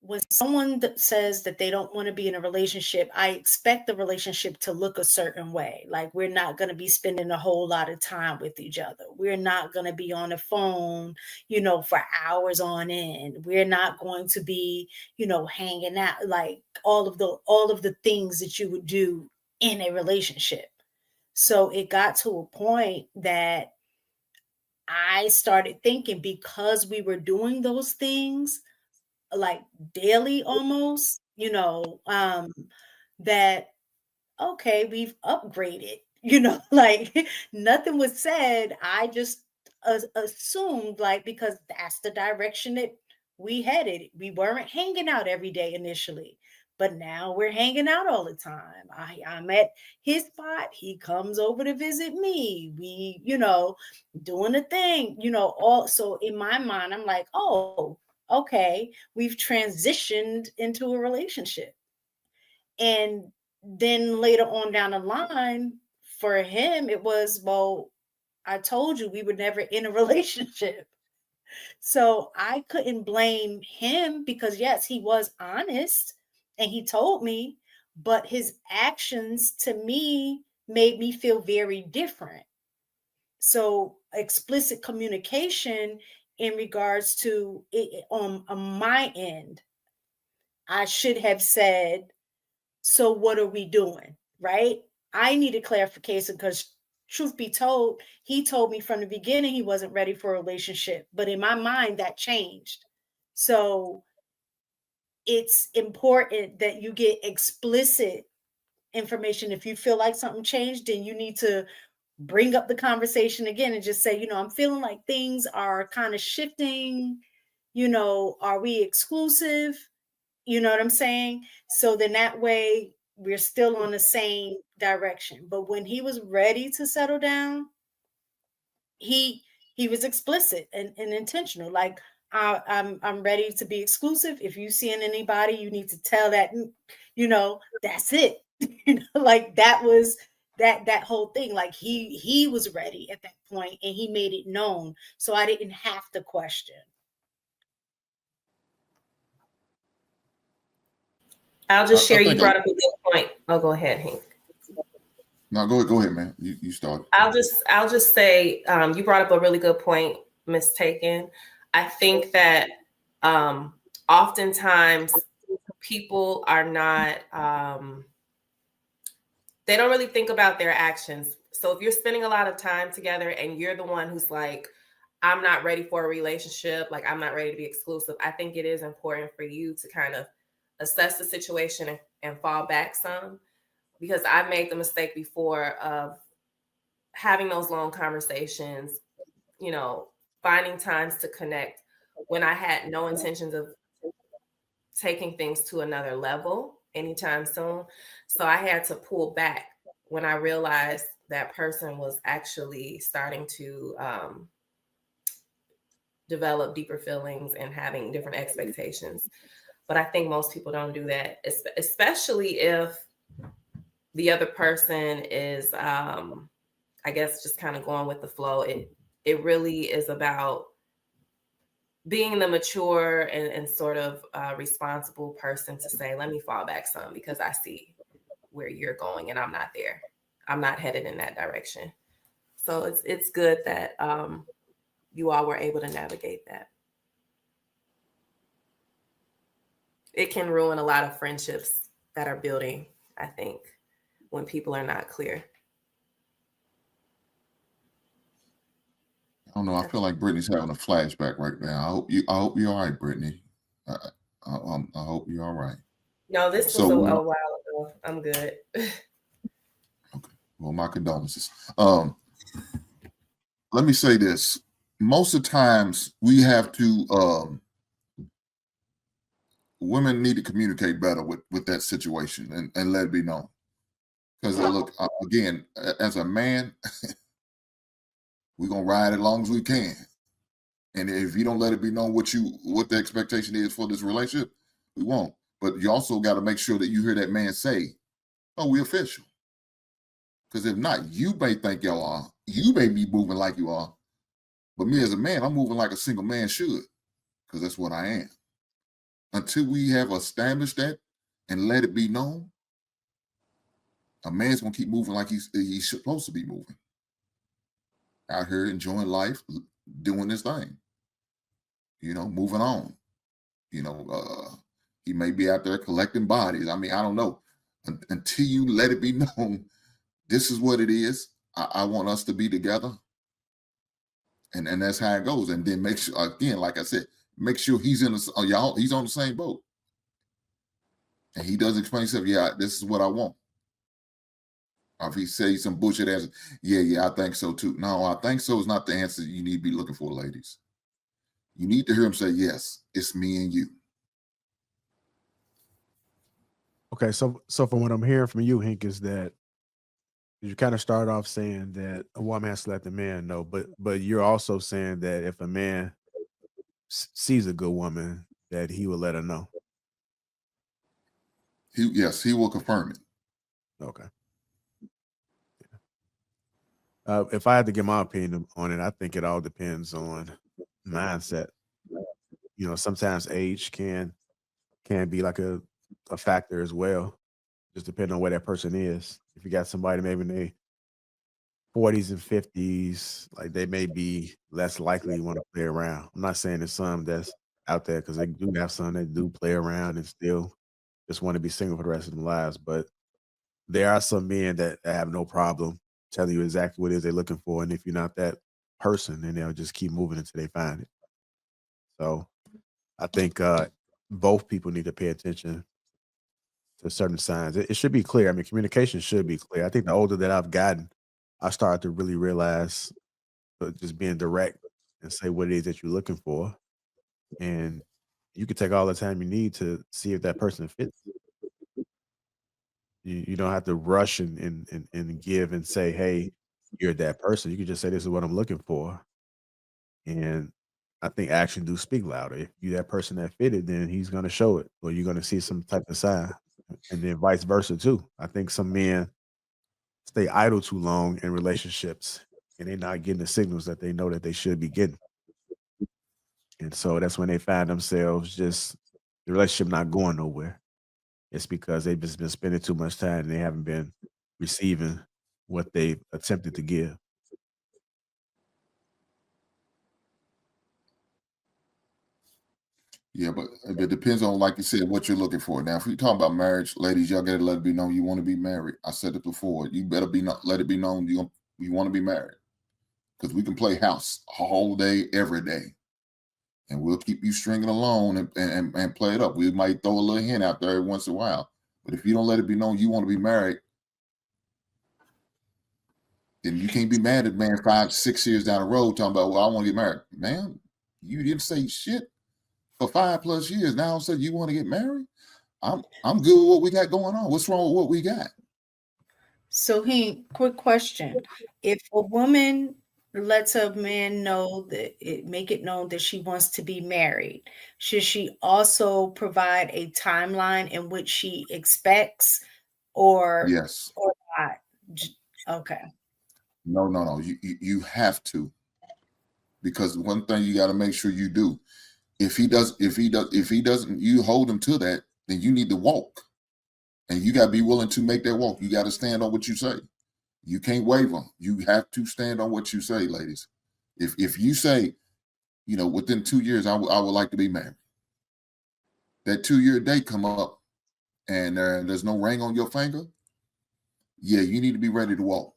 when someone that says that they don't want to be in a relationship, I expect the relationship to look a certain way. Like, we're not going to be spending a whole lot of time with each other. We're not going to be on the phone, for hours on end. We're not going to be, hanging out, like all of the things that you would do in a relationship. So it got to a point that I started thinking, because we were doing those things like daily almost, that okay, we've upgraded, like nothing was said. I just assumed, like, because that's the direction that we headed. We weren't hanging out every day initially, but now we're hanging out all the time. I'm at his spot. He comes over to visit me. We, doing a thing, all. So in my mind, I'm like, oh, okay, we've transitioned into a relationship. And then later on down the line, for him, it was, well, I told you we were never in a relationship. So I couldn't blame him, because yes, he was honest and he told me, but his actions to me made me feel very different. So explicit communication in regards to it on my end, I should have said, so what are we doing? Right? I needed clarification, because truth be told, he told me from the beginning he wasn't ready for a relationship. But in my mind, that changed. So it's important that you get explicit information. If you feel like something changed, then you need to bring up the conversation again and just say, I'm feeling like things are kind of shifting. Are we exclusive? You know what I'm saying? So then that way we're still on the same direction. But when he was ready to settle down, he was explicit and intentional. Like, I'm ready to be exclusive. If you seeing anybody, you need to tell that, that's it. Like that was that whole thing. Like he was ready at that point and he made it known. So I didn't have to question. I'll just share. You brought up a good point. Oh, go ahead, Hank. No, go ahead, man. You start. I'll just say, you brought up a really good point, Miss Taken. I think that oftentimes people are not, they don't really think about their actions. So if you're spending a lot of time together and you're the one who's like, I'm not ready for a relationship, like I'm not ready to be exclusive, I think it is important for you to kind of assess the situation and fall back some, because I've made the mistake before of having those long conversations, finding times to connect when I had no intentions of taking things to another level anytime soon. So I had to pull back when I realized that person was actually starting to develop deeper feelings and having different expectations. But I think most people don't do that, especially if the other person is, I guess, just kind of going with the flow. It really is about being the mature and sort of responsible person to say, let me fall back some, because I see where you're going and I'm not there. I'm not headed in that direction. So it's good that you all were able to navigate that. It can ruin a lot of friendships that are building, I think, when people are not clear. I don't know. I feel like Brittany's having a flashback right now. I hope you're all right, Brittany. I hope you're all right. No, this was a while ago. I'm good. Okay. Well, my condolences. Let me say this. Most of the times we have to, women need to communicate better with that situation and let it be known. Because look, again, as a man, we're going to ride as long as we can. And if you don't let it be known what the expectation is for this relationship, we won't. But you also got to make sure that you hear that man say, oh, we official. Because if not, you may think y'all are. You may be moving like you are. But me as a man, I'm moving like a single man should. Because that's what I am. until we have established that and let it be known, a man's gonna keep moving like he's supposed to be moving. Out here enjoying life, doing his thing, moving on. He may be out there collecting bodies. I mean, I don't know. Until you let it be known, this is what it is. I want us to be together. And that's how it goes. And then make sure, again, like I said, make sure he's he's on the same boat. And he does explain himself, yeah, this is what I want. Or if he says some bullshit answer, yeah, I think so too. No, I think so is not the answer you need to be looking for, ladies. You need to hear him say, yes, it's me and you. Okay, so from what I'm hearing from you, Hank, is that you kind of start off saying that a woman has to let the man know, but you're also saying that if a man sees a good woman, that he will let her know. He will confirm it. Okay. If I had to give my opinion on it, I think it all depends on mindset. Sometimes age can be like a factor as well, just depending on where that person is. If you got somebody maybe in their 40s and 50s, like they may be less likely to want to play around. I'm not saying there's some that's out there, because they do have some that do play around and still just want to be single for the rest of their lives. But there are some men that have no problem telling you exactly what it is they're looking for. And if you're not that person, then they'll just keep moving until they find it. So I think both people need to pay attention to certain signs. It should be clear. I mean, communication should be clear. I think the older that I've gotten, I started to really realize just being direct and say what it is that you're looking for. And you can take all the time you need to see if that person fits. You don't have to rush and give and say, hey, you're that person. You can just say, this is what I'm looking for. And I think action do speak louder. If you're that person that fitted, then he's going to show it, or you're going to see some type of sign. And then vice versa too. I think some men stay idle too long in relationships, and they're not getting the signals that they know that they should be getting. And so that's when they find themselves just the relationship not going nowhere. It's because they've just been spending too much time and they haven't been receiving what they've attempted to give. Yeah, but it depends on, like you said, what you're looking for. Now, if you're talking about marriage, ladies, y'all gotta let it be known you want to be married. I said it before. You better let it be known you want to be married, because we can play house all day, every day, and we'll keep you stringing along and play it up. We might throw a little hint out there every once in a while, but if you don't let it be known you want to be married, then you can't be mad at man 5-6 years down the road talking about, well, I want to get married. Man, you didn't say shit for 5+ years. Now all of a sudden you want to get married? I'm good with what we got going on. What's wrong with what we got? So, quick question: if a woman lets a man know make it known that she wants to be married, should she also provide a timeline in which she expects, or Yes. or not? Okay. No. You have to, because one thing you got to make sure you do. If he doesn't, you hold him to that, then you need to walk. And you got to be willing to make that walk. You got to stand on what you say. You can't waver. You have to stand on what you say, ladies. If you say, within 2 years, I would like to be married. That 2-year date come up and there's no ring on your finger. Yeah, you need to be ready to walk.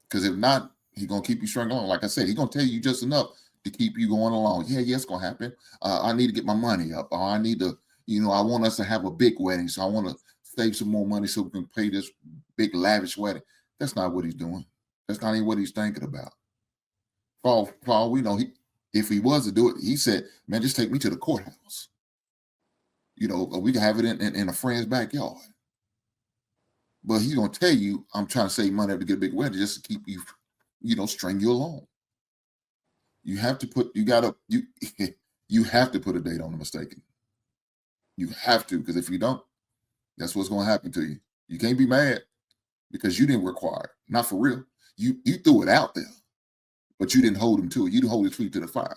Because if not, he's going to keep you strung along. Like I said, he's going to tell you just enough to keep you going along. Yeah, it's going to happen. I need to get my money up. Or I need to, I want us to have a big wedding. So I want to save some more money so we can pay this big lavish wedding. That's not what he's doing. That's not even what he's thinking about. For all we know, if he was to do it, he said, man, just take me to the courthouse. We can have it in a friend's backyard. But he's going to tell you, I'm trying to save money to get a big wedding just to keep you, string you along. You have to put, you have to put a date on the mistaken. You have to, because if you don't, that's what's going to happen to you. You can't be mad because you didn't require it. Not for real. You threw it out there, but you didn't hold him to it. You didn't hold his feet to the fire.